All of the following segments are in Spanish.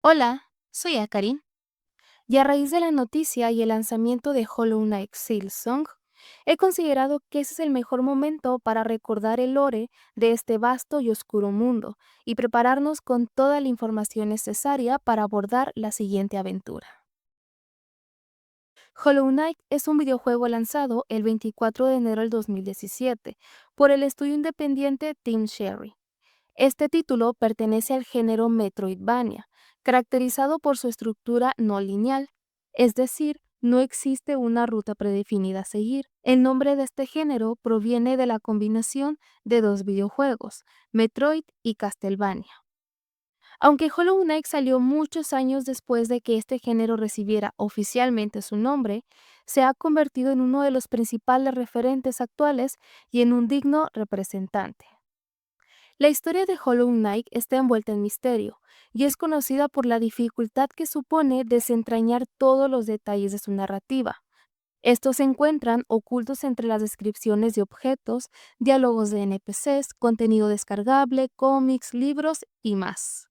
Hola, soy Akarin, y a raíz de la noticia y el lanzamiento de Hollow Knight Silksong, he considerado que ese es el mejor momento para recordar el lore de este vasto y oscuro mundo y prepararnos con toda la información necesaria para abordar la siguiente aventura. Hollow Knight es un videojuego lanzado el 24 de enero del 2017 por el estudio independiente Team Cherry. Este título pertenece al género Metroidvania, caracterizado por su estructura no lineal, es decir, no existe una ruta predefinida a seguir. El nombre de este género proviene de la combinación de dos videojuegos, Metroid y Castlevania. Aunque Hollow Knight salió muchos años después de que este género recibiera oficialmente su nombre, se ha convertido en uno de los principales referentes actuales y en un digno representante. La historia de Hollow Knight está envuelta en misterio y es conocida por la dificultad que supone desentrañar todos los detalles de su narrativa. Estos se encuentran ocultos entre las descripciones de objetos, diálogos de NPCs, contenido descargable, cómics, libros y más.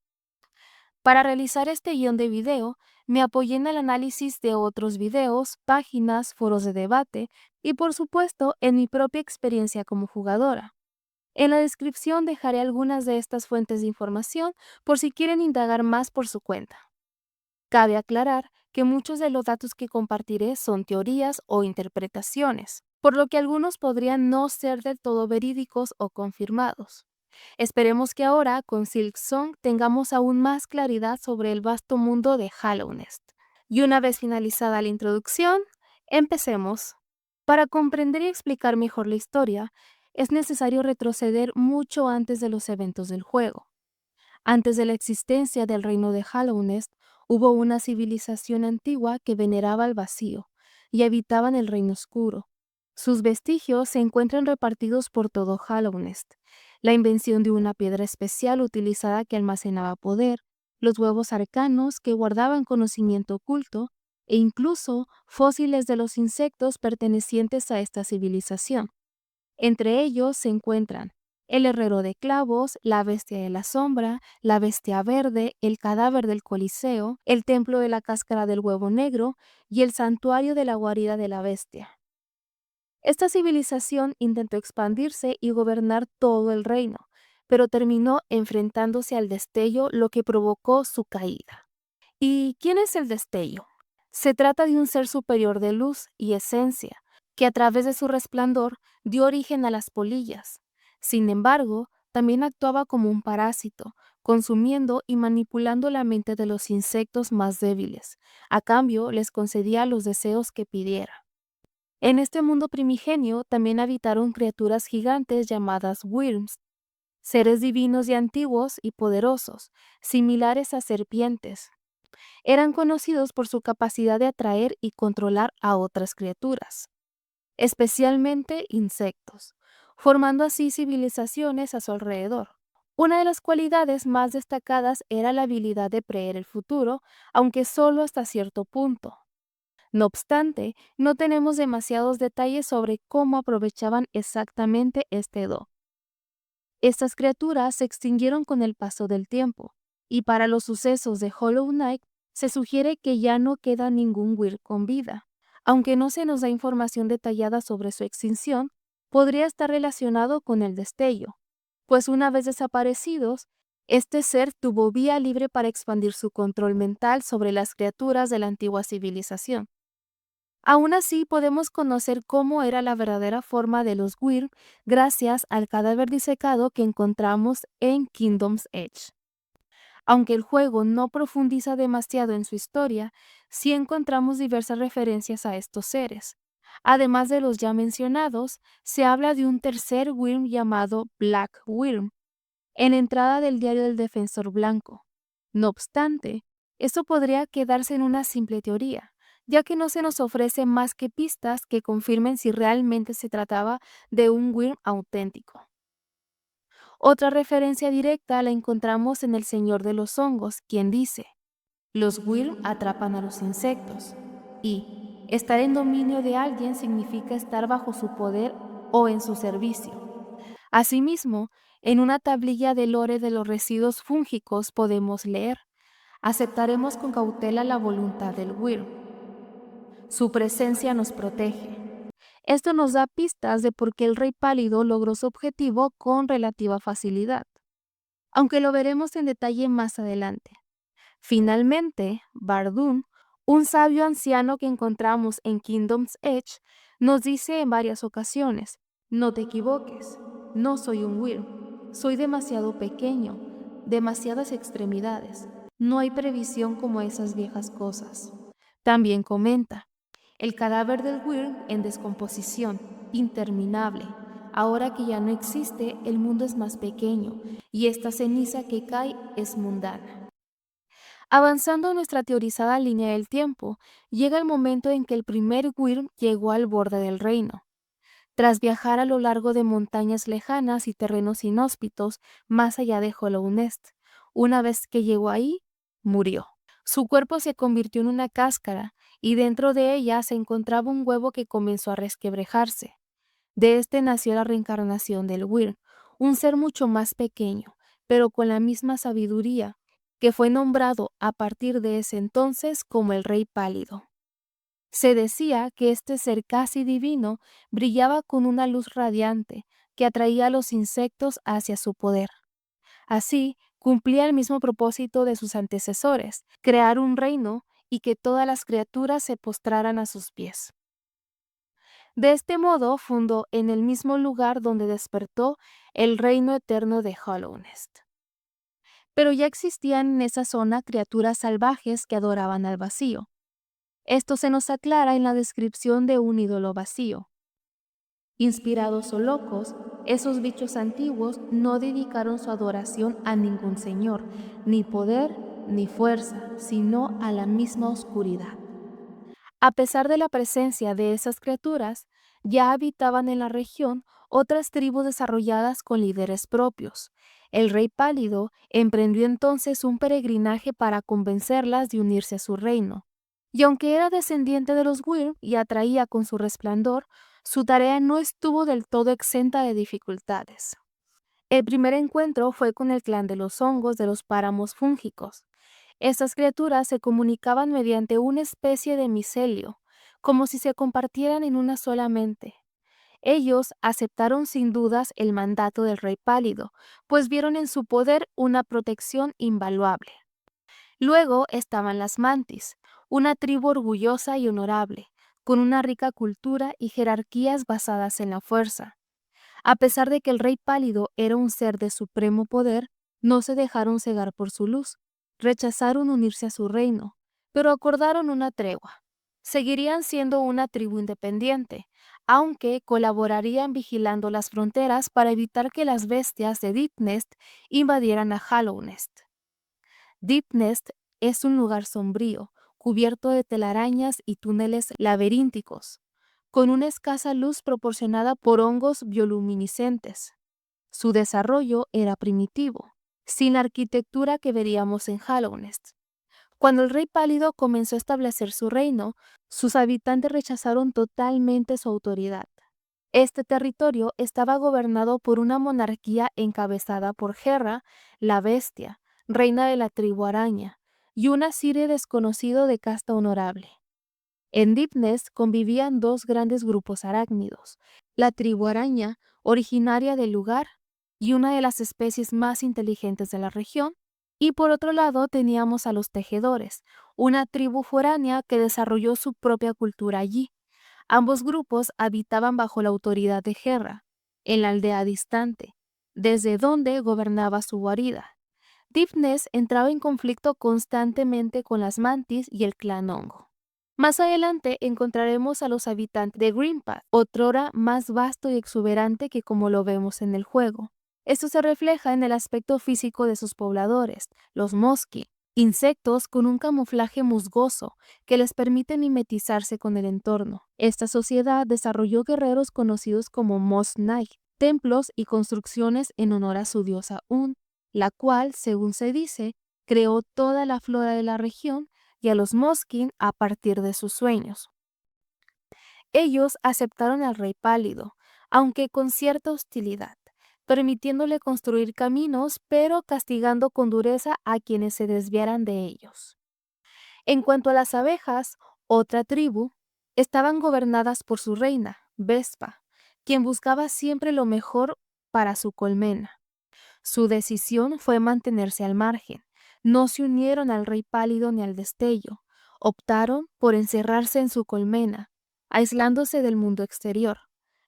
Para realizar este guión de video, me apoyé en el análisis de otros videos, páginas, foros de debate y por supuesto en mi propia experiencia como jugadora. En la descripción dejaré algunas de estas fuentes de información por si quieren indagar más por su cuenta. Cabe aclarar que muchos de los datos que compartiré son teorías o interpretaciones, por lo que algunos podrían no ser del todo verídicos o confirmados. Esperemos que ahora con Silksong tengamos aún más claridad sobre el vasto mundo de Hallownest. Y una vez finalizada la introducción, empecemos. Para comprender y explicar mejor la historia, es necesario retroceder mucho antes de los eventos del juego. Antes de la existencia del reino de Hallownest, hubo una civilización antigua que veneraba el vacío y habitaba en el reino oscuro. Sus vestigios se encuentran repartidos por todo Hallownest. La invención de una piedra especial utilizada que almacenaba poder, los huevos arcanos que guardaban conocimiento oculto e incluso fósiles de los insectos pertenecientes a esta civilización. Entre ellos se encuentran el herrero de clavos, la bestia de la sombra, la bestia verde, el cadáver del Coliseo, el templo de la cáscara del huevo negro y el santuario de la guarida de la bestia. Esta civilización intentó expandirse y gobernar todo el reino, pero terminó enfrentándose al destello, lo que provocó su caída. ¿Y quién es el destello? Se trata de un ser superior de luz y esencia, que a través de su resplandor dio origen a las polillas. Sin embargo, también actuaba como un parásito, consumiendo y manipulando la mente de los insectos más débiles. A cambio, les concedía los deseos que pidiera. En este mundo primigenio también habitaron criaturas gigantes llamadas Wyrms, seres divinos y antiguos y poderosos, similares a serpientes. Eran conocidos por su capacidad de atraer y controlar a otras criaturas, especialmente insectos, formando así civilizaciones a su alrededor. Una de las cualidades más destacadas era la habilidad de prever el futuro, aunque solo hasta cierto punto. No obstante, no tenemos demasiados detalles sobre cómo aprovechaban exactamente este do. Estas criaturas se extinguieron con el paso del tiempo, y para los sucesos de Hollow Knight se sugiere que ya no queda ningún Wyrm con vida. Aunque no se nos da información detallada sobre su extinción, podría estar relacionado con el destello, pues una vez desaparecidos, este ser tuvo vía libre para expandir su control mental sobre las criaturas de la antigua civilización. Aún así, podemos conocer cómo era la verdadera forma de los Wyrm gracias al cadáver disecado que encontramos en Kingdom's Edge. Aunque el juego no profundiza demasiado en su historia, sí encontramos diversas referencias a estos seres. Además de los ya mencionados, se habla de un tercer Wyrm llamado Black Wyrm, en la entrada del diario del Defensor Blanco. No obstante, esto podría quedarse en una simple teoría, ya que no se nos ofrece más que pistas que confirmen si realmente se trataba de un Wyrm auténtico. Otra referencia directa la encontramos en El Señor de los Hongos, quien dice: los Wyrm atrapan a los insectos, y estar en dominio de alguien significa estar bajo su poder o en su servicio. Asimismo, en una tablilla de lore de los residuos fúngicos podemos leer: Aceptaremos con cautela la voluntad del Wyrm. Su presencia nos protege. Esto nos da pistas de por qué el Rey Pálido logró su objetivo con relativa facilidad, aunque lo veremos en detalle más adelante. Finalmente, Bardun, un sabio anciano que encontramos en Kingdom's Edge, nos dice en varias ocasiones: no te equivoques, no soy un Wyrm, soy demasiado pequeño, demasiadas extremidades, no hay previsión como esas viejas cosas. También comenta: el cadáver del Wyrm en descomposición, interminable. Ahora que ya no existe, el mundo es más pequeño y esta ceniza que cae es mundana. Avanzando en nuestra teorizada línea del tiempo, llega el momento en que el primer Wyrm llegó al borde del reino. Tras viajar a lo largo de montañas lejanas y terrenos inhóspitos más allá de Hollow Nest, una vez que llegó ahí, murió. Su cuerpo se convirtió en una cáscara y dentro de ella se encontraba un huevo que comenzó a resquebrajarse. De este nació la reencarnación del Wyrm, un ser mucho más pequeño, pero con la misma sabiduría, que fue nombrado a partir de ese entonces como el Rey Pálido. Se decía que este ser casi divino brillaba con una luz radiante que atraía a los insectos hacia su poder. Así, cumplía el mismo propósito de sus antecesores: crear un reino y que todas las criaturas se postraran a sus pies. De este modo fundó en el mismo lugar donde despertó el reino eterno de Hollow Nest. Pero ya existían en esa zona criaturas salvajes que adoraban al vacío. Esto se nos aclara en la descripción de un ídolo vacío. Inspirados o locos, esos bichos antiguos no dedicaron su adoración a ningún señor, ni poder, ni fuerza, sino a la misma oscuridad. A pesar de la presencia de esas criaturas, ya habitaban en la región otras tribus desarrolladas con líderes propios. El Rey Pálido emprendió entonces un peregrinaje para convencerlas de unirse a su reino. Y aunque era descendiente de los Wyrm y atraía con su resplandor, su tarea no estuvo del todo exenta de dificultades. El primer encuentro fue con el clan de los hongos de los páramos fúngicos. Estas criaturas se comunicaban mediante una especie de micelio, como si se compartieran en una sola mente. Ellos aceptaron sin dudas el mandato del Rey Pálido, pues vieron en su poder una protección invaluable. Luego estaban las mantis, una tribu orgullosa y honorable, con una rica cultura y jerarquías basadas en la fuerza. A pesar de que el Rey Pálido era un ser de supremo poder, no se dejaron cegar por su luz. Rechazaron unirse a su reino, pero acordaron una tregua. Seguirían siendo una tribu independiente, aunque colaborarían vigilando las fronteras para evitar que las bestias de Deep Nest invadieran a Hollow Nest. Deep Nest es un lugar sombrío, cubierto de telarañas y túneles laberínticos, con una escasa luz proporcionada por hongos bioluminiscentes. Su desarrollo era primitivo, sin la arquitectura que veríamos en Hollow Nest. Cuando el Rey Pálido comenzó a establecer su reino, sus habitantes rechazaron totalmente su autoridad. Este territorio estaba gobernado por una monarquía encabezada por Hera, la bestia, reina de la tribu araña, y un Asire desconocido de casta honorable. En Deep Nest convivían dos grandes grupos arácnidos: la tribu araña, originaria del lugar y una de las especies más inteligentes de la región, y por otro lado teníamos a los tejedores, una tribu foránea que desarrolló su propia cultura allí. Ambos grupos habitaban bajo la autoridad de Hera, en la aldea distante, desde donde gobernaba su guarida. Deep Nest entraba en conflicto constantemente con las mantis y el clan hongo. Más adelante encontraremos a los habitantes de Greenpath, otrora más vasto y exuberante que como lo vemos en el juego. Esto se refleja en el aspecto físico de sus pobladores, los Mosqui, insectos con un camuflaje musgoso que les permite mimetizarse con el entorno. Esta sociedad desarrolló guerreros conocidos como Moss Knight, templos y construcciones en honor a su diosa Un, la cual, según se dice, creó toda la flora de la región y a los Moskin a partir de sus sueños. Ellos aceptaron al Rey Pálido, aunque con cierta hostilidad, permitiéndole construir caminos, pero castigando con dureza a quienes se desviaran de ellos. En cuanto a las abejas, otra tribu, estaban gobernadas por su reina, Vespa, quien buscaba siempre lo mejor para su colmena. Su decisión fue mantenerse al margen. No se unieron al rey pálido ni al destello. Optaron por encerrarse en su colmena, aislándose del mundo exterior.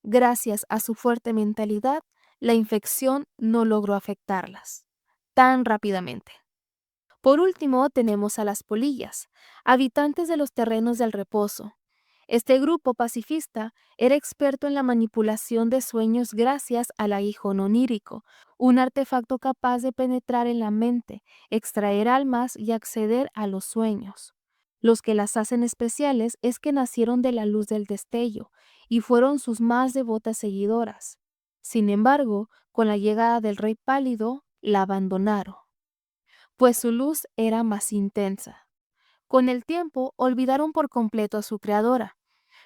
Gracias a su fuerte mentalidad, la infección no logró afectarlas tan rápidamente. Por último, tenemos a las polillas, habitantes de los terrenos del reposo. Este grupo pacifista era experto en la manipulación de sueños gracias al aguijón onírico, un artefacto capaz de penetrar en la mente, extraer almas y acceder a los sueños. Los que las hacen especiales es que nacieron de la luz del destello y fueron sus más devotas seguidoras. Sin embargo, con la llegada del rey pálido, la abandonaron, pues su luz era más intensa. Con el tiempo, olvidaron por completo a su creadora,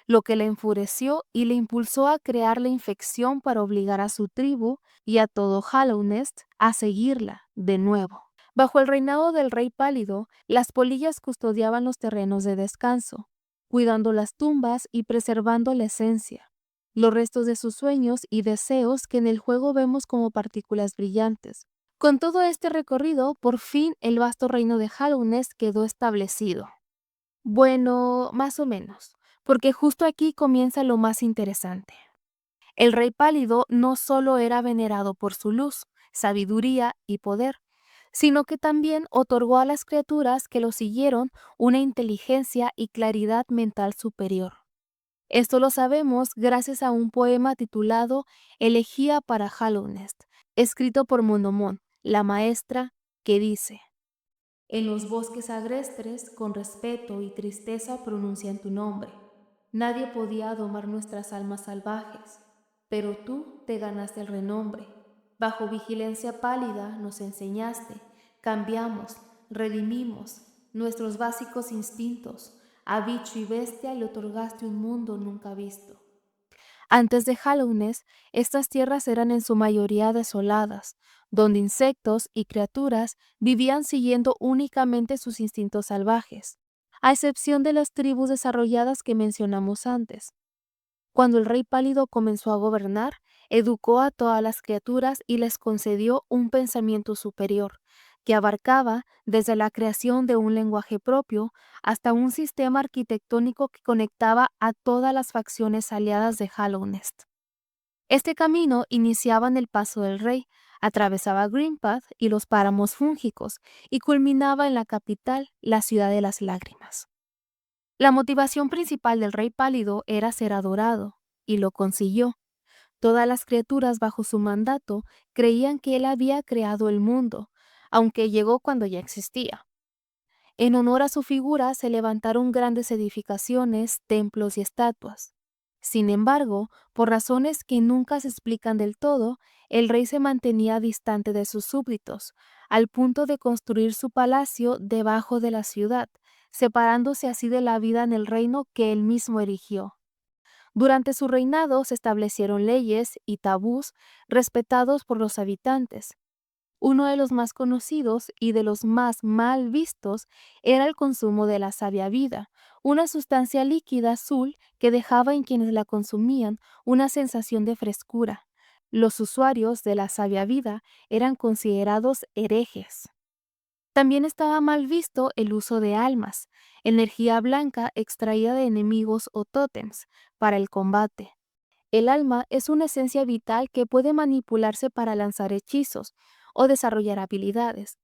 lo que le enfureció y le impulsó a crear la infección para obligar a su tribu y a todo Hallownest a seguirla de nuevo. Bajo el reinado del rey pálido, las polillas custodiaban los terrenos de descanso, cuidando las tumbas y preservando la esencia, los restos de sus sueños y deseos que en el juego vemos como partículas brillantes. Con todo este recorrido, por fin el vasto reino de Hallownest quedó establecido. Bueno, más o menos, porque justo aquí comienza lo más interesante. El rey pálido no solo era venerado por su luz, sabiduría y poder, sino que también otorgó a las criaturas que lo siguieron una inteligencia y claridad mental superior. Esto lo sabemos gracias a un poema titulado Elegía para Hallownest, escrito por Monomón, la maestra, que dice: en los bosques agrestes, con respeto y tristeza pronuncian tu nombre. Nadie podía domar nuestras almas salvajes, pero tú te ganaste el renombre. Bajo vigilancia pálida nos enseñaste, cambiamos, redimimos nuestros básicos instintos. A bicho y bestia le otorgaste un mundo nunca visto. Antes de Hallownest, estas tierras eran en su mayoría desoladas, donde insectos y criaturas vivían siguiendo únicamente sus instintos salvajes, a excepción de las tribus desarrolladas que mencionamos antes. Cuando el rey pálido comenzó a gobernar, educó a todas las criaturas y les concedió un pensamiento superior, que abarcaba desde la creación de un lenguaje propio hasta un sistema arquitectónico que conectaba a todas las facciones aliadas de Hallownest. Este camino iniciaba en el Paso del Rey, atravesaba Greenpath y los páramos fúngicos y culminaba en la capital, la Ciudad de las Lágrimas. La motivación principal del Rey Pálido era ser adorado, y lo consiguió. Todas las criaturas bajo su mandato creían que él había creado el mundo, aunque llegó cuando ya existía. En honor a su figura se levantaron grandes edificaciones, templos y estatuas. Sin embargo, por razones que nunca se explican del todo, el rey se mantenía distante de sus súbditos, al punto de construir su palacio debajo de la ciudad, separándose así de la vida en el reino que él mismo erigió. Durante su reinado se establecieron leyes y tabús respetados por los habitantes. Uno de los más conocidos y de los más mal vistos era el consumo de la savia vida, una sustancia líquida azul que dejaba en quienes la consumían una sensación de frescura. Los usuarios de la savia vida eran considerados herejes. También estaba mal visto el uso de almas, energía blanca extraída de enemigos o tótems, para el combate. El alma es una esencia vital que puede manipularse para lanzar hechizos o desarrollar habilidades.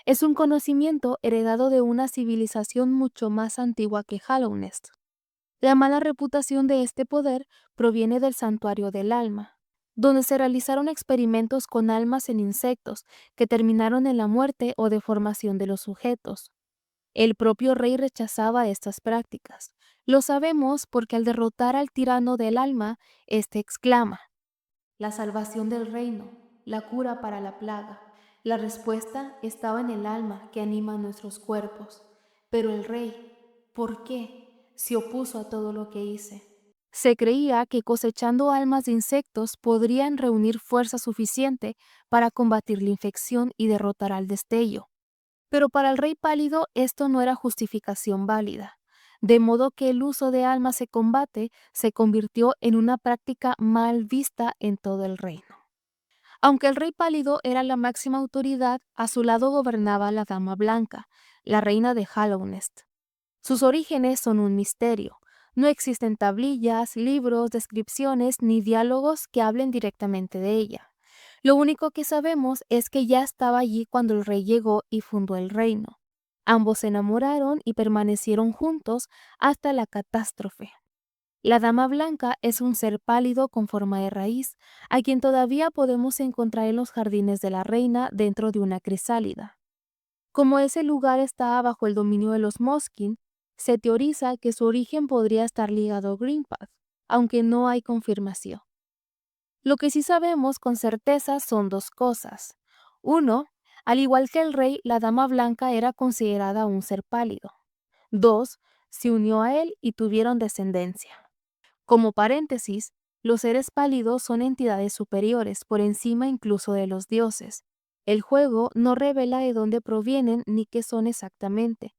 Es un conocimiento heredado de una civilización mucho más antigua que Hallownest. La mala reputación de este poder proviene del santuario del alma, donde se realizaron experimentos con almas en insectos que terminaron en la muerte o deformación de los sujetos. El propio rey rechazaba estas prácticas. Lo sabemos porque al derrotar al tirano del alma, éste exclama: la salvación del reino, la cura para la plaga. La respuesta estaba en el alma que anima nuestros cuerpos. Pero el rey, ¿por qué? Se opuso a todo lo que hice. Se creía que cosechando almas de insectos podrían reunir fuerza suficiente para combatir la infección y derrotar al destello. Pero para el rey pálido esto no era justificación válida, de modo que el uso de almas de combate se convirtió en una práctica mal vista en todo el reino. Aunque el rey pálido era la máxima autoridad, a su lado gobernaba la Dama Blanca, la reina de Hallownest. Sus orígenes son un misterio. No existen tablillas, libros, descripciones ni diálogos que hablen directamente de ella. Lo único que sabemos es que ya estaba allí cuando el rey llegó y fundó el reino. Ambos se enamoraron y permanecieron juntos hasta la catástrofe. La Dama Blanca es un ser pálido con forma de raíz, a quien todavía podemos encontrar en los jardines de la reina dentro de una crisálida. Como ese lugar está bajo el dominio de los Moskin, se teoriza que su origen podría estar ligado a Greenpath, aunque no hay confirmación. Lo que sí sabemos con certeza son dos cosas. Uno, al igual que el rey, la Dama Blanca era considerada un ser pálido. Dos, se unió a él y tuvieron descendencia. Como paréntesis, los seres pálidos son entidades superiores, por encima incluso de los dioses. El juego no revela de dónde provienen ni qué son exactamente.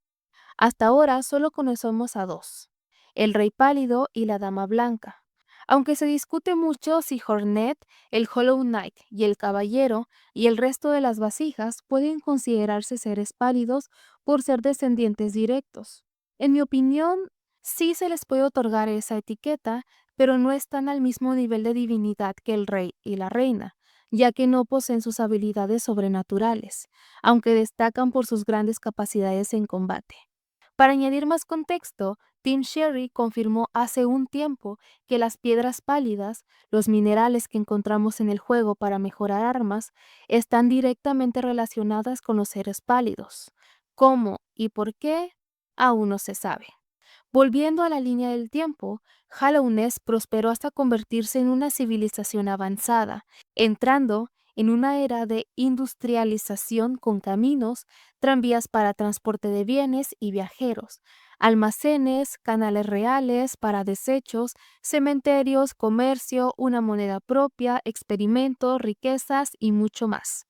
Hasta ahora solo conocemos a dos, el Rey Pálido y la Dama Blanca. Aunque se discute mucho si Hornet, el Hollow Knight y el Caballero y el resto de las vasijas pueden considerarse seres pálidos por ser descendientes directos. En mi opinión, sí se les puede otorgar esa etiqueta, pero no están al mismo nivel de divinidad que el rey y la reina, ya que no poseen sus habilidades sobrenaturales, aunque destacan por sus grandes capacidades en combate. Para añadir más contexto, Tim Sherry confirmó hace un tiempo que las piedras pálidas, los minerales que encontramos en el juego para mejorar armas, están directamente relacionadas con los seres pálidos. ¿Cómo y por qué? Aún no se sabe. Volviendo a la línea del tiempo, Hallownest prosperó hasta convertirse en una civilización avanzada, entrando en una era de industrialización con caminos, tranvías para transporte de bienes y viajeros, almacenes, canales reales para desechos, cementerios, comercio, una moneda propia, experimentos, riquezas y mucho más.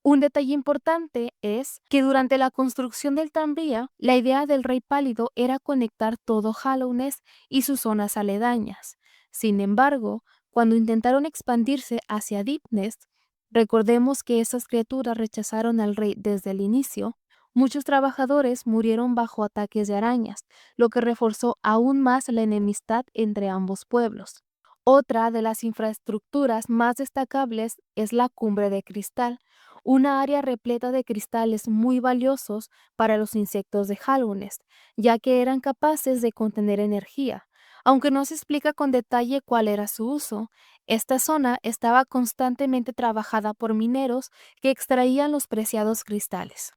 Un detalle importante es que durante la construcción del tranvía, la idea del Rey Pálido era conectar todo Hallownest y sus zonas aledañas. Sin embargo, cuando intentaron expandirse hacia Deepnest, recordemos que esas criaturas rechazaron al rey desde el inicio. Muchos trabajadores murieron bajo ataques de arañas, lo que reforzó aún más la enemistad entre ambos pueblos. Otra de las infraestructuras más destacables es la Cumbre de Cristal, una área repleta de cristales muy valiosos para los insectos de Hallownest, ya que eran capaces de contener energía. Aunque no se explica con detalle cuál era su uso, esta zona estaba constantemente trabajada por mineros que extraían los preciados cristales.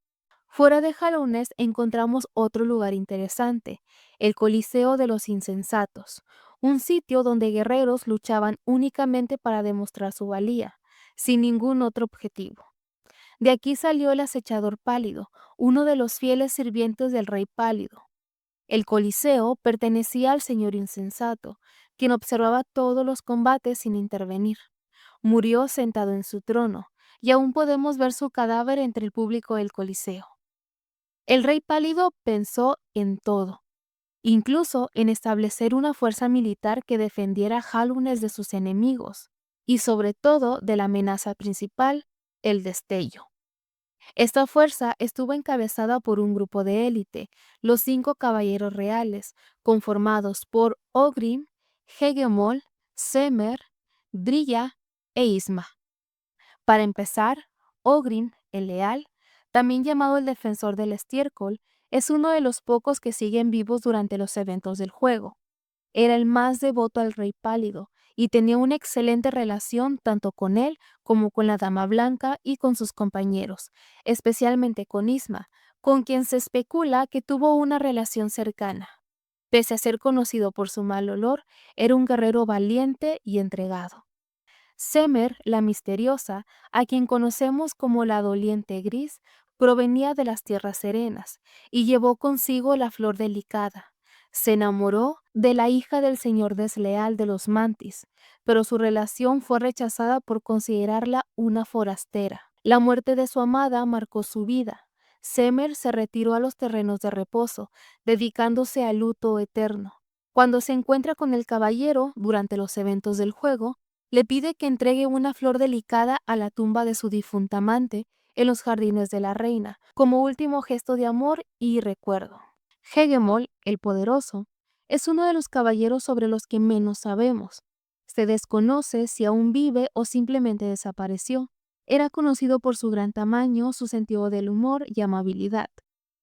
Fuera de Hallownest encontramos otro lugar interesante, el Coliseo de los Insensatos, un sitio donde guerreros luchaban únicamente para demostrar su valía, sin ningún otro objetivo. De aquí salió el acechador pálido, uno de los fieles sirvientes del rey pálido. El Coliseo pertenecía al señor insensato, quien observaba todos los combates sin intervenir. Murió sentado en su trono, y aún podemos ver su cadáver entre el público del Coliseo. El rey pálido pensó en todo, incluso en establecer una fuerza militar que defendiera Hallownest de sus enemigos, y sobre todo de la amenaza principal, el destello. Esta fuerza estuvo encabezada por un grupo de élite, los 5 caballeros reales, conformados por Ogrim, Hegemol, Semer, Drilla e Isma. Para empezar, Ogrim, el leal, también llamado el defensor del estiércol, es uno de los pocos que siguen vivos durante los eventos del juego. Era el más devoto al Rey Pálido y tenía una excelente relación tanto con él como con la Dama Blanca y con sus compañeros, especialmente con Isma, con quien se especula que tuvo una relación cercana. Pese a ser conocido por su mal olor, era un guerrero valiente y entregado. Semer, la misteriosa, a quien conocemos como la doliente gris, provenía de las tierras serenas y llevó consigo la flor delicada. Se enamoró de la hija del señor desleal de los Mantis, pero su relación fue rechazada por considerarla una forastera. La muerte de su amada marcó su vida. Semer se retiró a los terrenos de reposo, dedicándose al luto eterno. Cuando se encuentra con el caballero durante los eventos del juego, le pide que entregue una flor delicada a la tumba de su difunta amante en los jardines de la reina, como último gesto de amor y recuerdo. Hegemol, el poderoso, es uno de los caballeros sobre los que menos sabemos. Se desconoce si aún vive o simplemente desapareció. Era conocido por su gran tamaño, su sentido del humor y amabilidad.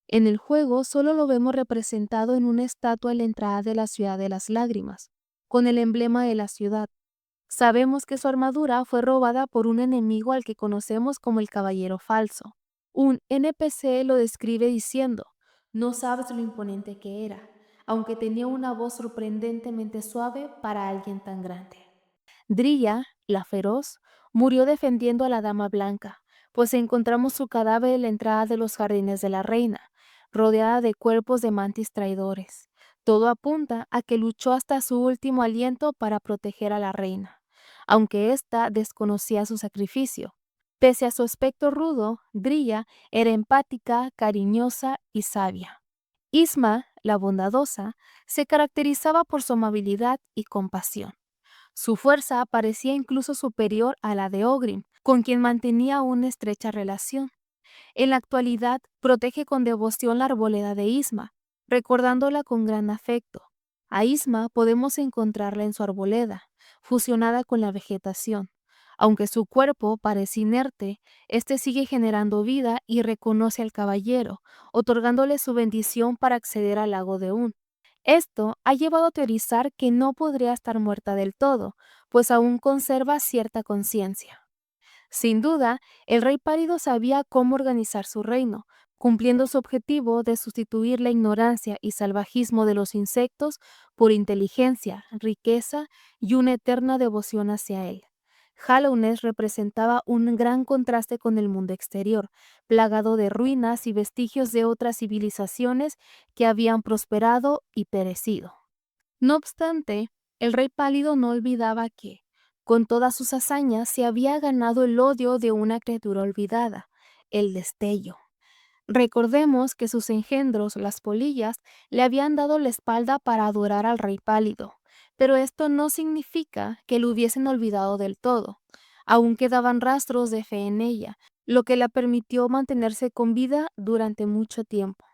En el juego solo lo vemos representado en una estatua en la entrada de la Ciudad de las Lágrimas, con el emblema de la ciudad. Sabemos que su armadura fue robada por un enemigo al que conocemos como el Caballero Falso. Un NPC lo describe diciendo: "No sabes lo imponente que era, aunque tenía una voz sorprendentemente suave para alguien tan grande". Drilla, la feroz, murió defendiendo a la Dama Blanca, pues encontramos su cadáver en la entrada de los jardines de la reina, rodeada de cuerpos de mantis traidores. Todo apunta a que luchó hasta su último aliento para proteger a la reina, aunque ésta desconocía su sacrificio. Pese a su aspecto rudo, Drilla era empática, cariñosa y sabia. Isma, la bondadosa, se caracterizaba por su amabilidad y compasión. Su fuerza parecía incluso superior a la de Ogrim, con quien mantenía una estrecha relación. En la actualidad, protege con devoción la arboleda de Isma, recordándola con gran afecto. A Isma podemos encontrarla en su arboleda, fusionada con la vegetación. Aunque su cuerpo parece inerte, este sigue generando vida y reconoce al caballero, otorgándole su bendición para acceder al lago de Un. Esto ha llevado a teorizar que no podría estar muerta del todo, pues aún conserva cierta conciencia. Sin duda, el rey pálido sabía cómo organizar su reino, cumpliendo su objetivo de sustituir la ignorancia y salvajismo de los insectos por inteligencia, riqueza y una eterna devoción hacia él. Hallownest representaba un gran contraste con el mundo exterior, plagado de ruinas y vestigios de otras civilizaciones que habían prosperado y perecido. No obstante, el rey pálido no olvidaba que, con todas sus hazañas, se había ganado el odio de una criatura olvidada, el destello. Recordemos que sus engendros, las polillas, le habían dado la espalda para adorar al rey pálido, pero esto no significa que lo hubiesen olvidado del todo. Aún quedaban rastros de fe en ella, lo que la permitió mantenerse con vida durante mucho tiempo.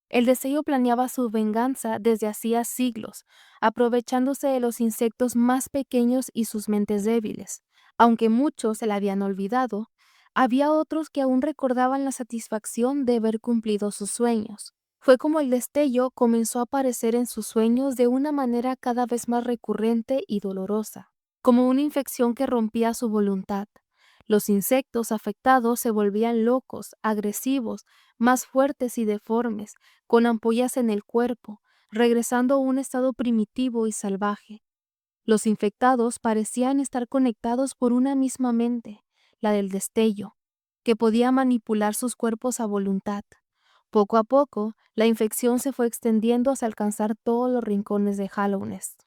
El destello planeaba su venganza desde hacía siglos, aprovechándose de los insectos más pequeños y sus mentes débiles. Aunque muchos se la habían olvidado, había otros que aún recordaban la satisfacción de haber cumplido sus sueños. Fue como el destello comenzó a aparecer en sus sueños de una manera cada vez más recurrente y dolorosa, como una infección que rompía su voluntad. Los insectos afectados se volvían locos, agresivos, más fuertes y deformes, con ampollas en el cuerpo, regresando a un estado primitivo y salvaje. Los infectados parecían estar conectados por una misma mente, la del destello, que podía manipular sus cuerpos a voluntad. Poco a poco, la infección se fue extendiendo hasta alcanzar todos los rincones de Hallownest.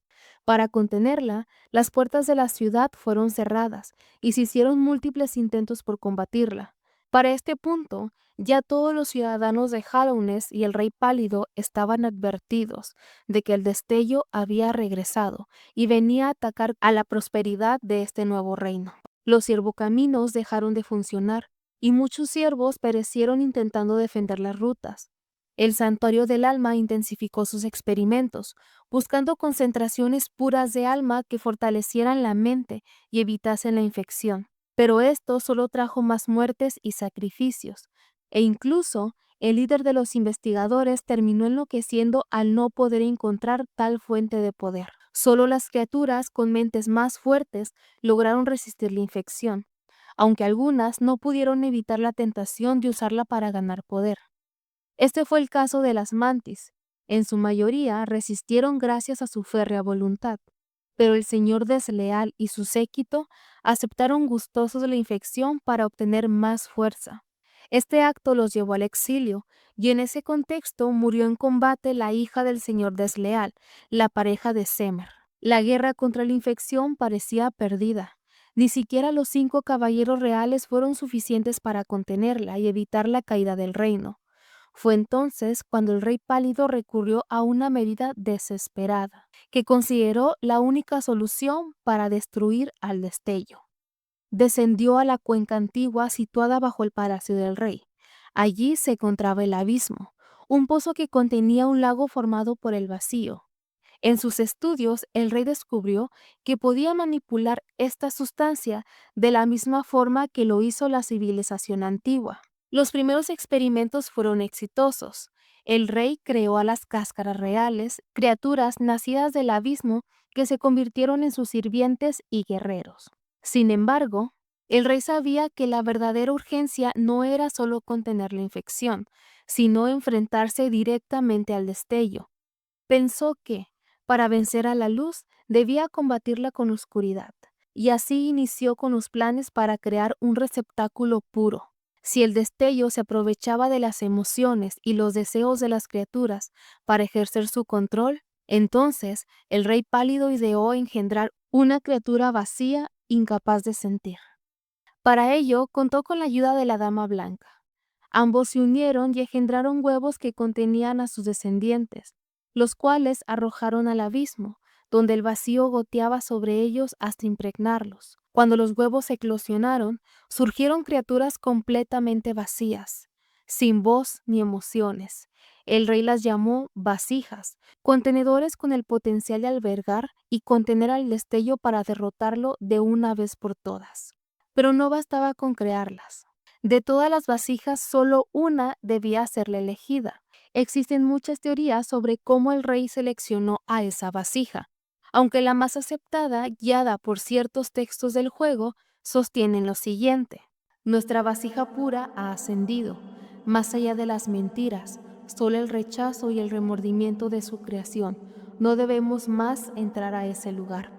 Para contenerla, las puertas de la ciudad fueron cerradas y se hicieron múltiples intentos por combatirla. Para este punto, ya todos los ciudadanos de Hallownest y el Rey Pálido estaban advertidos de que el destello había regresado y venía a atacar a la prosperidad de este nuevo reino. Los siervocaminos dejaron de funcionar y muchos siervos perecieron intentando defender las rutas. El Santuario del Alma intensificó sus experimentos, buscando concentraciones puras de alma que fortalecieran la mente y evitasen la infección. Pero esto solo trajo más muertes y sacrificios, e incluso el líder de los investigadores terminó enloqueciendo al no poder encontrar tal fuente de poder. Solo las criaturas con mentes más fuertes lograron resistir la infección, aunque algunas no pudieron evitar la tentación de usarla para ganar poder. Este fue el caso de las mantis. En su mayoría resistieron gracias a su férrea voluntad, pero el señor desleal y su séquito aceptaron gustosos la infección para obtener más fuerza. Este acto los llevó al exilio, y en ese contexto murió en combate la hija del señor desleal, la pareja de Semer. La guerra contra la infección parecía perdida. Ni siquiera los 5 caballeros reales fueron suficientes para contenerla y evitar la caída del reino. Fue entonces cuando el rey pálido recurrió a una medida desesperada, que consideró la única solución para destruir al destello. Descendió a la cuenca antigua situada bajo el palacio del rey. Allí se encontraba el abismo, un pozo que contenía un lago formado por el vacío. En sus estudios, el rey descubrió que podía manipular esta sustancia de la misma forma que lo hizo la civilización antigua. Los primeros experimentos fueron exitosos. El rey creó a las cáscaras reales, criaturas nacidas del abismo que se convirtieron en sus sirvientes y guerreros. Sin embargo, el rey sabía que la verdadera urgencia no era solo contener la infección, sino enfrentarse directamente al destello. Pensó que, para vencer a la luz, debía combatirla con oscuridad, y así inició con los planes para crear un receptáculo puro. Si el destello se aprovechaba de las emociones y los deseos de las criaturas para ejercer su control, entonces el rey pálido ideó engendrar una criatura vacía, incapaz de sentir. Para ello, contó con la ayuda de la Dama Blanca. Ambos se unieron y engendraron huevos que contenían a sus descendientes, los cuales arrojaron al abismo, donde el vacío goteaba sobre ellos hasta impregnarlos. Cuando los huevos eclosionaron, surgieron criaturas completamente vacías, sin voz ni emociones. El rey las llamó vasijas, contenedores con el potencial de albergar y contener al destello para derrotarlo de una vez por todas. Pero no bastaba con crearlas. De todas las vasijas, solo una debía ser la elegida. Existen muchas teorías sobre cómo el rey seleccionó a esa vasija, aunque la más aceptada, guiada por ciertos textos del juego, sostienen lo siguiente: nuestra vasija pura ha ascendido, más allá de las mentiras, solo el rechazo y el remordimiento de su creación. No debemos más entrar a ese lugar.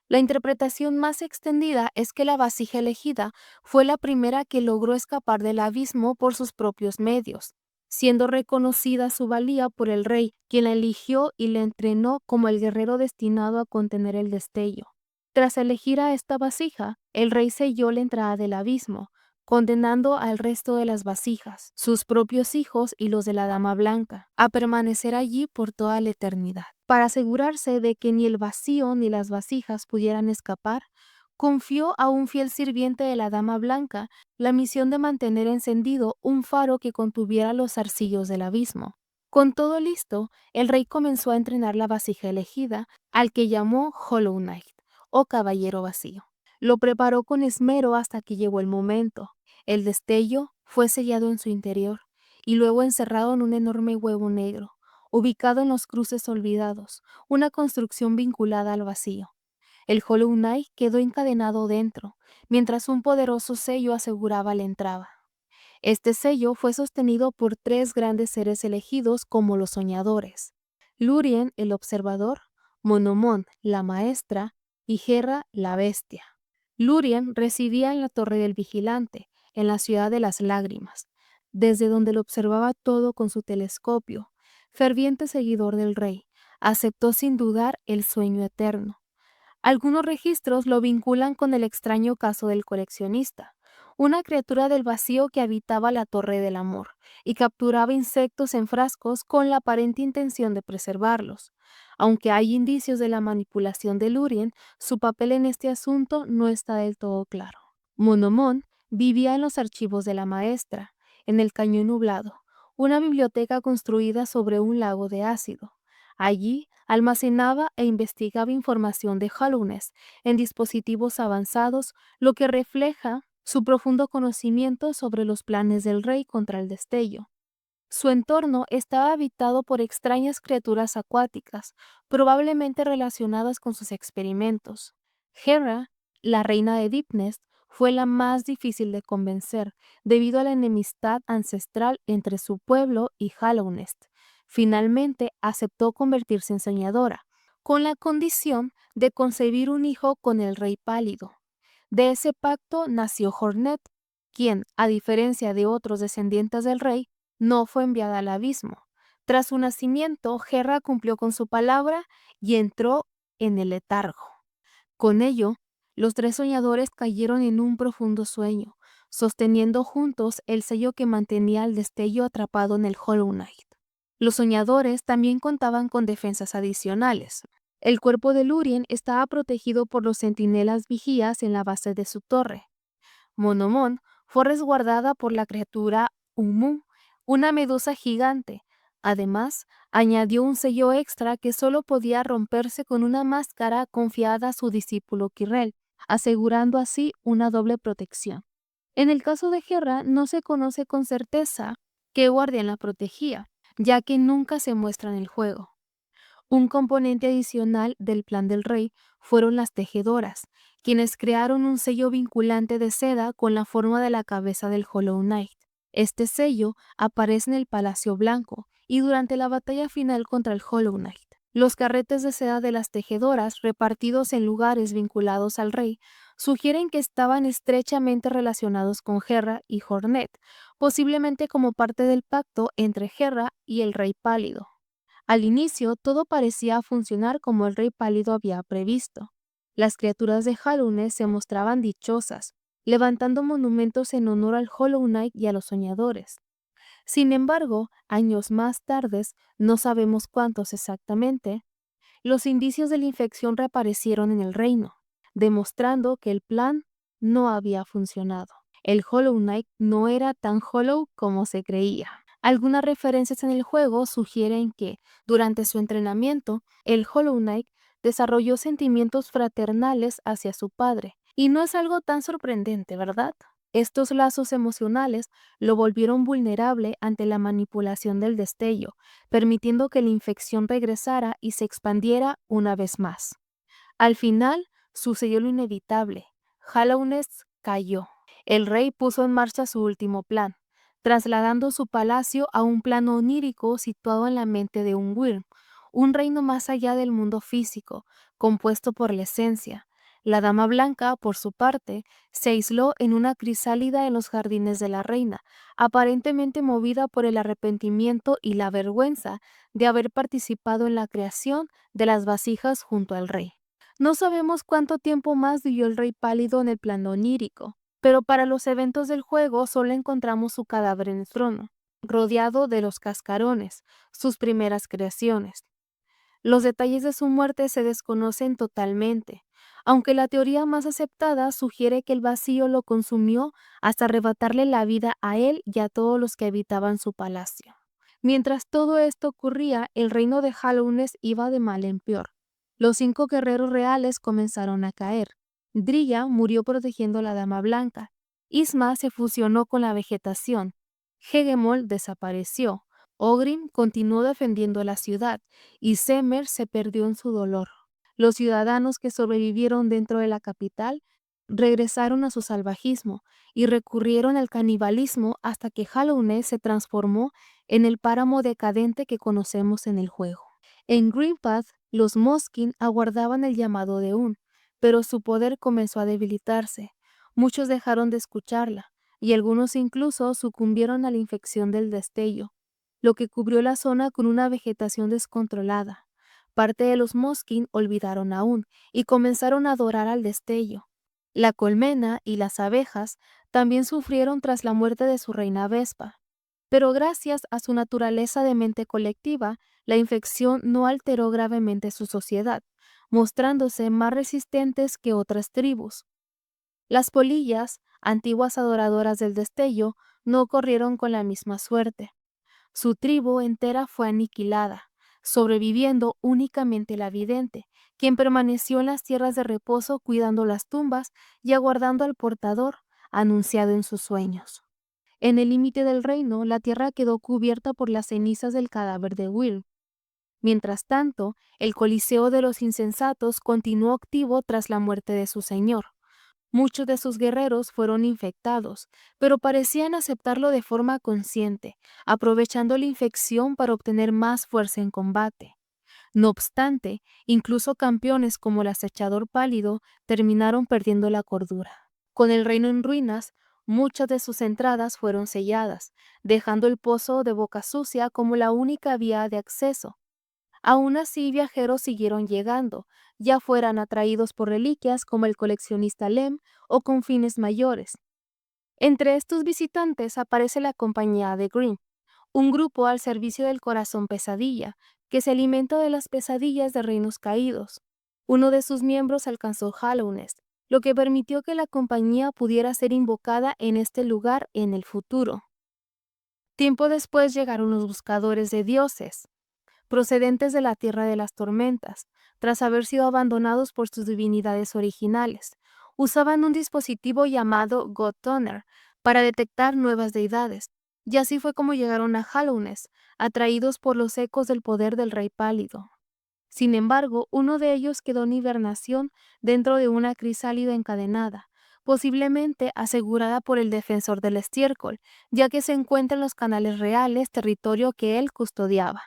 La interpretación más extendida es que la vasija elegida fue la primera que logró escapar del abismo por sus propios medios, siendo reconocida su valía por el rey, quien la eligió y la entrenó como el guerrero destinado a contener el destello. Tras elegir a esta vasija, el rey selló la entrada del abismo, condenando al resto de las vasijas, sus propios hijos y los de la Dama Blanca, a permanecer allí por toda la eternidad. Para asegurarse de que ni el vacío ni las vasijas pudieran escapar, confió a un fiel sirviente de la Dama Blanca la misión de mantener encendido un faro que contuviera los zarcillos del abismo. Con todo listo, el rey comenzó a entrenar la vasija elegida, al que llamó Hollow Knight, o Caballero Vacío. Lo preparó con esmero hasta que llegó el momento. El destello fue sellado en su interior y luego encerrado en un enorme huevo negro, ubicado en los cruces olvidados, una construcción vinculada al vacío. El Hollow Knight quedó encadenado dentro, mientras un poderoso sello aseguraba la entrada. Este sello fue sostenido por 3 grandes seres elegidos como los soñadores: Lurien, el observador; Monomón, la maestra; y Hera, la bestia. Lurien residía en la Torre del Vigilante, en la Ciudad de las Lágrimas, desde donde lo observaba todo con su telescopio. Ferviente seguidor del rey, aceptó sin dudar el sueño eterno. Algunos registros lo vinculan con el extraño caso del coleccionista, una criatura del vacío que habitaba la Torre del Amor y capturaba insectos en frascos con la aparente intención de preservarlos. Aunque hay indicios de la manipulación de Lurien, su papel en este asunto no está del todo claro. Monomón vivía en los archivos de la maestra, en el Cañón Nublado, una biblioteca construida sobre un lago de ácido. Allí almacenaba e investigaba información de Hallownest en dispositivos avanzados, lo que refleja su profundo conocimiento sobre los planes del rey contra el destello. Su entorno estaba habitado por extrañas criaturas acuáticas, probablemente relacionadas con sus experimentos. Hera, la reina de Deepnest, fue la más difícil de convencer debido a la enemistad ancestral entre su pueblo y Hallownest. Finalmente aceptó convertirse en soñadora, con la condición de concebir un hijo con el rey pálido. De ese pacto nació Hornet, quien, a diferencia de otros descendientes del rey, no fue enviada al abismo. Tras su nacimiento, Gerra cumplió con su palabra y entró en el letargo. Con ello, los tres soñadores cayeron en un profundo sueño, sosteniendo juntos el sello que mantenía al destello atrapado en el Hollow Knight. Los soñadores también contaban con defensas adicionales. El cuerpo de Lúthien estaba protegido por los centinelas vigías en la base de su torre. Monomón fue resguardada por la criatura Umu, una medusa gigante. Además, añadió un sello extra que solo podía romperse con una máscara confiada a su discípulo Quirrell, asegurando así una doble protección. En el caso de Gerra, no se conoce con certeza qué guardián la protegía, ya que nunca se muestra en el juego. Un componente adicional del plan del rey fueron las tejedoras, quienes crearon un sello vinculante de seda con la forma de la cabeza del Hollow Knight. Este sello aparece en el Palacio Blanco y durante la batalla final contra el Hollow Knight. Los carretes de seda de las tejedoras, repartidos en lugares vinculados al rey, sugieren que estaban estrechamente relacionados con Gerra y Hornet, posiblemente como parte del pacto entre Gerra y el Rey Pálido. Al inicio, todo parecía funcionar como el Rey Pálido había previsto. Las criaturas de Hallownest se mostraban dichosas, levantando monumentos en honor al Hollow Knight y a los soñadores. Sin embargo, años más tarde, no sabemos cuántos exactamente, los indicios de la infección reaparecieron en el reino, demostrando que el plan no había funcionado. El Hollow Knight no era tan hollow como se creía. Algunas referencias en el juego sugieren que, durante su entrenamiento, el Hollow Knight desarrolló sentimientos fraternales hacia su padre. Y no es algo tan sorprendente, ¿verdad? Estos lazos emocionales lo volvieron vulnerable ante la manipulación del destello, permitiendo que la infección regresara y se expandiera una vez más. Al final, sucedió lo inevitable. Hallownest cayó. El rey puso en marcha su último plan, trasladando su palacio a un plano onírico situado en la mente de un Wyrm, un reino más allá del mundo físico, compuesto por la esencia. La Dama Blanca, por su parte, se aisló en una crisálida en los jardines de la reina, aparentemente movida por el arrepentimiento y la vergüenza de haber participado en la creación de las vasijas junto al rey. No sabemos cuánto tiempo más vivió el Rey Pálido en el plano onírico, pero para los eventos del juego solo encontramos su cadáver en el trono, rodeado de los cascarones, sus primeras creaciones. Los detalles de su muerte se desconocen totalmente, aunque la teoría más aceptada sugiere que el vacío lo consumió hasta arrebatarle la vida a él y a todos los que habitaban su palacio. Mientras todo esto ocurría, el reino de Hallownest iba de mal en peor. Los 5 guerreros reales comenzaron a caer. Drilla murió protegiendo a la Dama Blanca. Isma se fusionó con la vegetación. Hegemol desapareció. Ogrim continuó defendiendo la ciudad y Semer se perdió en su dolor. Los ciudadanos que sobrevivieron dentro de la capital regresaron a su salvajismo y recurrieron al canibalismo hasta que Hallownest se transformó en el páramo decadente que conocemos en el juego. En Greenpath, los Moskin aguardaban el llamado de Un, pero su poder comenzó a debilitarse. Muchos dejaron de escucharla, y algunos incluso sucumbieron a la infección del destello, lo que cubrió la zona con una vegetación descontrolada. Parte de los Moskin olvidaron a Un y comenzaron a adorar al destello. La colmena y las abejas también sufrieron tras la muerte de su reina Vespa. Pero gracias a su naturaleza de mente colectiva, la infección no alteró gravemente su sociedad, mostrándose más resistentes que otras tribus. Las polillas, antiguas adoradoras del destello, no corrieron con la misma suerte. Su tribu entera fue aniquilada, sobreviviendo únicamente la vidente, quien permaneció en las tierras de reposo cuidando las tumbas y aguardando al portador, anunciado en sus sueños. En el límite del reino, la tierra quedó cubierta por las cenizas del cadáver de Will. Mientras tanto, el Coliseo de los Insensatos continuó activo tras la muerte de su señor. Muchos de sus guerreros fueron infectados, pero parecían aceptarlo de forma consciente, aprovechando la infección para obtener más fuerza en combate. No obstante, incluso campeones como el acechador pálido terminaron perdiendo la cordura. Con el reino en ruinas, Muchas de sus entradas fueron selladas, dejando el pozo de Boca Sucia como la única vía de acceso. Aún así, viajeros siguieron llegando, ya fueran atraídos por reliquias como el coleccionista Lem o con fines mayores. Entre estos visitantes aparece la compañía de Grimm, un grupo al servicio del corazón pesadilla, que se alimenta de las pesadillas de reinos caídos. Uno de sus miembros alcanzó Hallownest, lo que permitió que la compañía pudiera ser invocada en este lugar en el futuro. Tiempo después llegaron los buscadores de dioses, procedentes de la Tierra de las Tormentas, tras haber sido abandonados por sus divinidades originales. Usaban un dispositivo llamado God Toner para detectar nuevas deidades, y así fue como llegaron a Hallownest, atraídos por los ecos del poder del Rey Pálido. Sin embargo, uno de ellos quedó en hibernación dentro de una crisálida encadenada, posiblemente asegurada por el defensor del estiércol, ya que se encuentra en los canales reales, territorio que él custodiaba.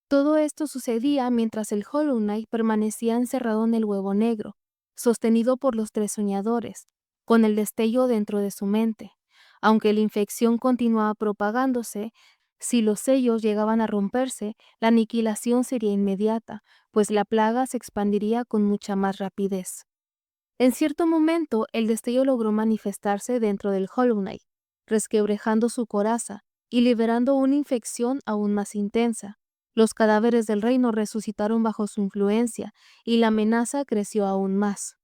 Todo esto sucedía mientras el Hollow Knight permanecía encerrado en el huevo negro, sostenido por los tres soñadores, con el destello dentro de su mente. Aunque la infección continuaba propagándose, si los sellos llegaban a romperse, la aniquilación sería inmediata, pues la plaga se expandiría con mucha más rapidez. En cierto momento, el destello logró manifestarse dentro del Hollow Knight, resquebrajando su coraza y liberando una infección aún más intensa. Los cadáveres del reino resucitaron bajo su influencia y la amenaza creció aún más.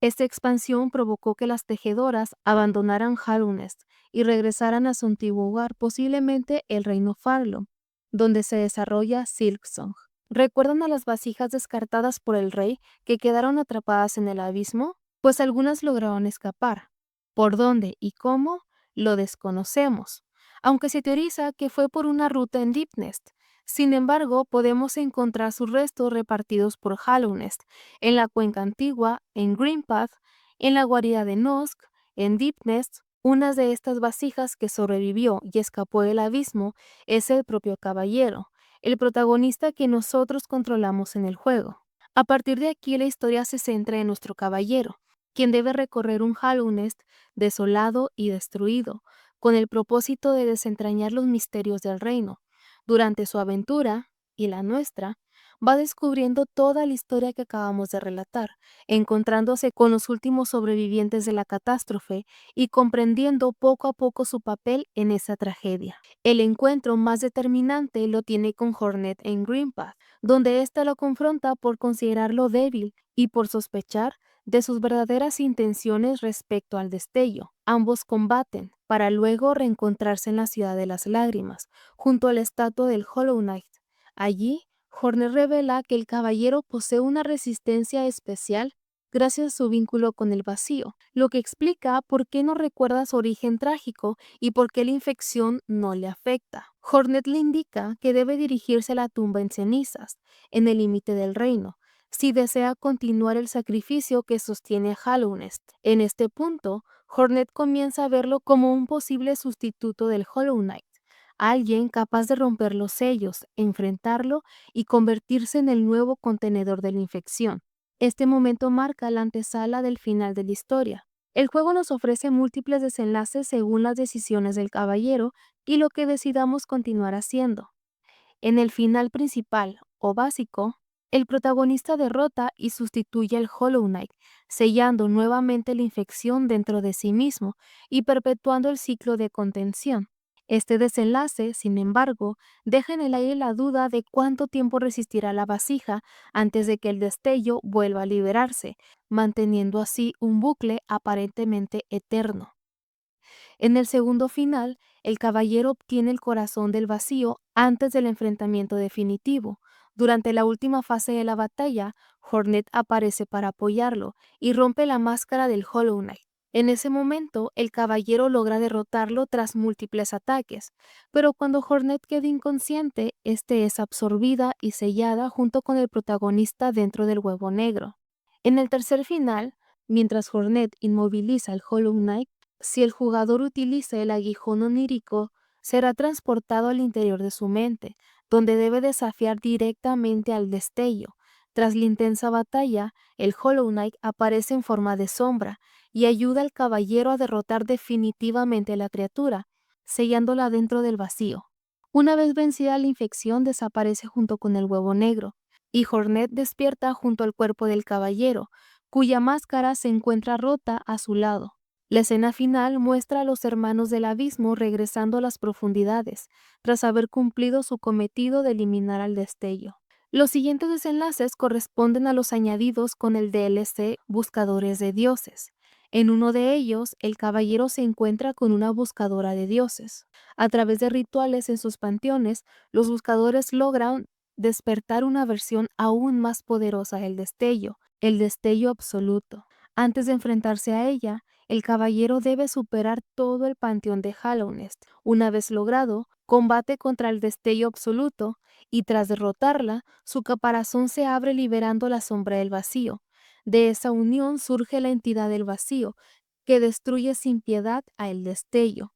Esta expansión provocó que las tejedoras abandonaran Hallownest y regresaran a su antiguo hogar, posiblemente el reino Farlong, donde se desarrolla Silksong. ¿Recuerdan a las vasijas descartadas por el rey que quedaron atrapadas en el abismo? Pues algunas lograron escapar. ¿Por dónde y cómo? Lo desconocemos, aunque se teoriza que fue por una ruta en Deepnest. Sin embargo, podemos encontrar sus restos repartidos por Hallownest, en la cuenca antigua, en Greenpath, en la guarida de Nosk, en Deepnest. Una de estas vasijas que sobrevivió y escapó del abismo es el propio caballero, el protagonista que nosotros controlamos en el juego. A partir de aquí la historia se centra en nuestro caballero, quien debe recorrer un Hallownest desolado y destruido, con el propósito de desentrañar los misterios del reino. Durante su aventura, y la nuestra, va descubriendo toda la historia que acabamos de relatar, encontrándose con los últimos sobrevivientes de la catástrofe y comprendiendo poco a poco su papel en esa tragedia. El encuentro más determinante lo tiene con Hornet en Greenpath, donde ésta lo confronta por considerarlo débil y por sospechar de sus verdaderas intenciones respecto al destello. Ambos combaten, para luego reencontrarse en la Ciudad de las Lágrimas, junto a la estatua del Hollow Knight. Allí, Hornet revela que el caballero posee una resistencia especial gracias a su vínculo con el vacío, lo que explica por qué no recuerda su origen trágico y por qué la infección no le afecta. Hornet le indica que debe dirigirse a la tumba en cenizas, en el límite del reino, si desea continuar el sacrificio que sostiene a Hallownest. En este punto, Hornet comienza a verlo como un posible sustituto del Hollow Knight, alguien capaz de romper los sellos, enfrentarlo y convertirse en el nuevo contenedor de la infección. Este momento marca la antesala del final de la historia. El juego nos ofrece múltiples desenlaces según las decisiones del caballero y lo que decidamos continuar haciendo. En el final principal, o básico, el protagonista derrota y sustituye al Hollow Knight, sellando nuevamente la infección dentro de sí mismo y perpetuando el ciclo de contención. Este desenlace, sin embargo, deja en el aire la duda de cuánto tiempo resistirá la vasija antes de que el destello vuelva a liberarse, manteniendo así un bucle aparentemente eterno. En el segundo final, el caballero obtiene el corazón del vacío antes del enfrentamiento definitivo. Durante la última fase de la batalla, Hornet aparece para apoyarlo y rompe la máscara del Hollow Knight. En ese momento, el caballero logra derrotarlo tras múltiples ataques, pero cuando Hornet queda inconsciente, este es absorbida y sellada junto con el protagonista dentro del huevo negro. En el tercer final, mientras Hornet inmoviliza al Hollow Knight, si el jugador utiliza el aguijón onírico, será transportado al interior de su mente, donde debe desafiar directamente al destello, Tras la intensa batalla, el Hollow Knight aparece en forma de sombra y ayuda al caballero a derrotar definitivamente a la criatura, sellándola dentro del vacío. Una vez vencida la infección, desaparece junto con el huevo negro, y Hornet despierta junto al cuerpo del caballero, cuya máscara se encuentra rota a su lado. La escena final muestra a los hermanos del abismo regresando a las profundidades, tras haber cumplido su cometido de eliminar al destello. Los siguientes desenlaces corresponden a los añadidos con el DLC Buscadores de Dioses. En uno de ellos, el caballero se encuentra con una buscadora de dioses. A través de rituales en sus panteones, los buscadores logran despertar una versión aún más poderosa del destello, el destello absoluto. Antes de enfrentarse a ella, el caballero debe superar todo el panteón de Hallownest. Una vez logrado, combate contra el destello absoluto y tras derrotarla, su caparazón se abre liberando la sombra del vacío. De esa unión surge la entidad del vacío, que destruye sin piedad a el destello.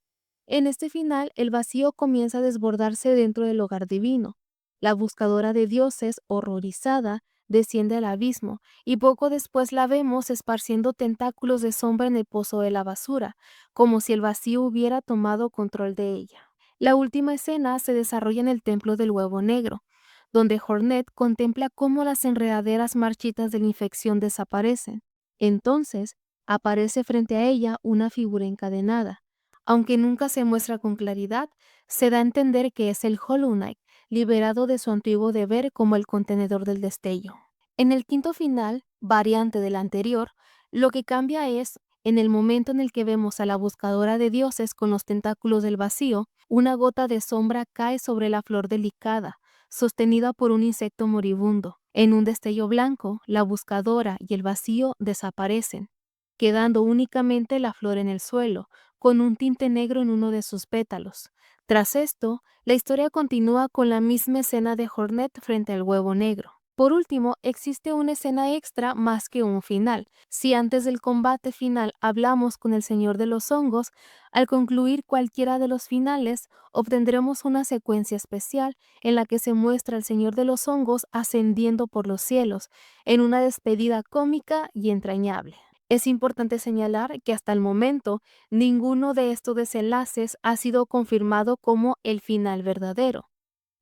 En este final, el vacío comienza a desbordarse dentro del hogar divino. La buscadora de dioses, horrorizada, desciende al abismo y poco después la vemos esparciendo tentáculos de sombra en el pozo de la basura, como si el vacío hubiera tomado control de ella. La última escena se desarrolla en el templo del huevo negro, donde Hornet contempla cómo las enredaderas marchitas de la infección desaparecen. Entonces, aparece frente a ella una figura encadenada. Aunque nunca se muestra con claridad, se da a entender que es el Hollow Knight, liberado de su antiguo deber como el contenedor del destello. En el quinto final, variante del anterior, lo que cambia es, en el momento en el que vemos a la buscadora de dioses con los tentáculos del vacío, una gota de sombra cae sobre la flor delicada, sostenida por un insecto moribundo. En un destello blanco, la buscadora y el vacío desaparecen, quedando únicamente la flor en el suelo, con un tinte negro en uno de sus pétalos. Tras esto, la historia continúa con la misma escena de Hornet frente al huevo negro. Por último, existe una escena extra más que un final. Si antes del combate final hablamos con el Señor de los Hongos, al concluir cualquiera de los finales, obtendremos una secuencia especial en la que se muestra al Señor de los Hongos ascendiendo por los cielos, en una despedida cómica y entrañable. Es importante señalar que hasta el momento ninguno de estos desenlaces ha sido confirmado como el final verdadero.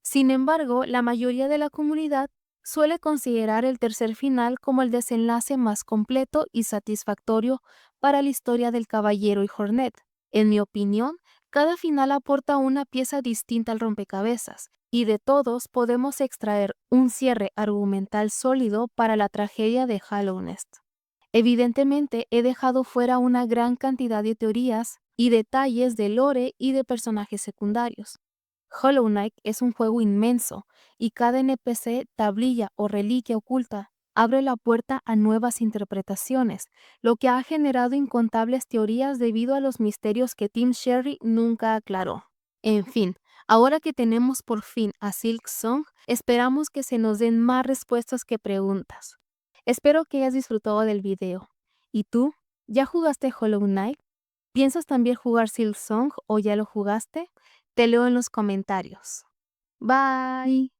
Sin embargo, la mayoría de la comunidad suele considerar el tercer final como el desenlace más completo y satisfactorio para la historia del Caballero y Hornet. En mi opinión, cada final aporta una pieza distinta al rompecabezas, y de todos podemos extraer un cierre argumental sólido para la tragedia de Hallownest. Evidentemente, he dejado fuera una gran cantidad de teorías y detalles de lore y de personajes secundarios. Hollow Knight es un juego inmenso y cada NPC, tablilla o reliquia oculta abre la puerta a nuevas interpretaciones, lo que ha generado incontables teorías debido a los misterios que Tim Sherry nunca aclaró. En fin, ahora que tenemos por fin a Silksong, esperamos que se nos den más respuestas que preguntas. Espero que hayas disfrutado del video. ¿Y tú? ¿Ya jugaste Hollow Knight? ¿Piensas también jugar Silksong o ya lo jugaste? Te leo en los comentarios. Bye.